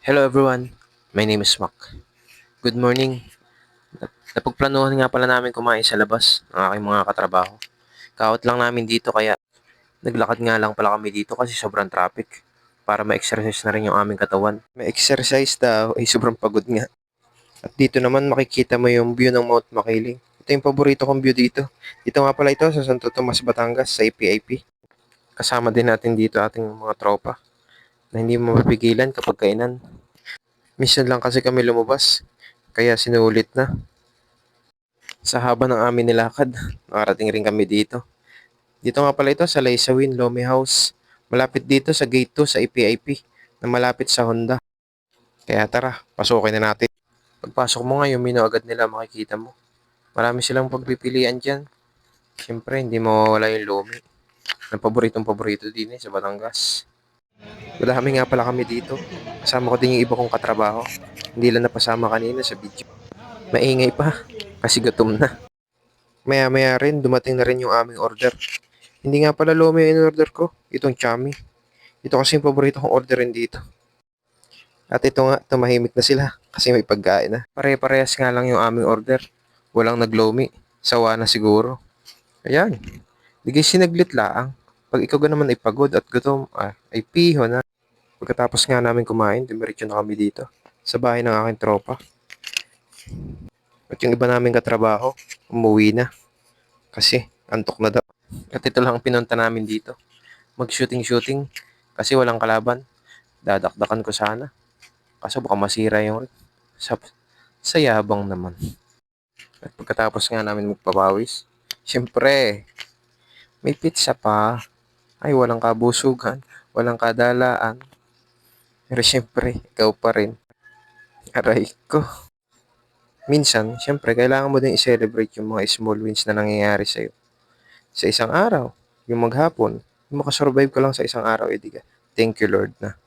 Hello everyone, my name is Mac. Good morning. Napagplanuhan nga pala namin kumain sa labas ng aking mga katrabaho. Kaot lang namin dito kaya naglakad nga lang pala kami dito kasi sobrang traffic para ma-exercise na rin yung aming katawan. Ma-exercise daw ay sobrang pagod nga. At dito naman makikita mo yung view ng Mount Makiling. Ito yung paborito kong view dito. Dito nga pala ito sa Santo Tomas, Batangas sa APIP. Kasama din natin dito ating mga tropa na hindi mo mapigilan kapag kainan. Minsan lang kasi kami lumabas, kaya sinulit na. Sa haba ng aming nilakad, nakarating rin kami dito. Dito nga pala ito sa Laysawin, Lomi House. Malapit dito sa Gate 2 sa APIP na malapit sa Honda. Kaya tara, pasukin na natin. Pagpasok mo nga, yung menu agad nila makikita mo. Marami silang pagpipilian dyan. Siyempre, hindi mawawala yung Lomi. Ang paboritong paborito din sa Batangas. Madami nga pala kami dito. Kasama ko din yung iba kong katrabaho. Hindi lang napasama kanina sa video. Maingay pa, kasi gutom na. Maya-maya rin, dumating na rin yung aming order. Hindi nga pala Lomi yung in-order ko. Itong Chami. Ito kasi yung paborito kong orderin dito. At ito nga, tumahimik na sila kasi may pagkain na. Pare-parehas nga lang yung aming order. Walang naglomi. Sawa na siguro. Ayan. Digay sinaglit laang. Pag ikaw naman ay pagod at gutom, ay piho na. Pagkatapos nga namin kumain, dumiretso na kami dito. Sa bahay ng aking tropa. At yung iba naming katrabaho, umuwi na. Kasi, antok na daw. At ito lang ang pinunta namin dito. Mag-shooting-shooting. Kasi walang kalaban. Dadakdakan ko sana. Kaso baka masira yung sa, sa yabang naman. At pagkatapos nga namin magpapawis, syempre, may pizza pa. Ay, walang kabusugan, walang kadalaan. Pero syempre, ikaw pa rin. Aray ko. Minsan, syempre, kailangan mo din i-celebrate yung mga small wins na nangyayari sa'yo. Sa isang araw, yung maghapon, yung makasurvive ka lang sa isang araw, edi ka. Thank you Lord na.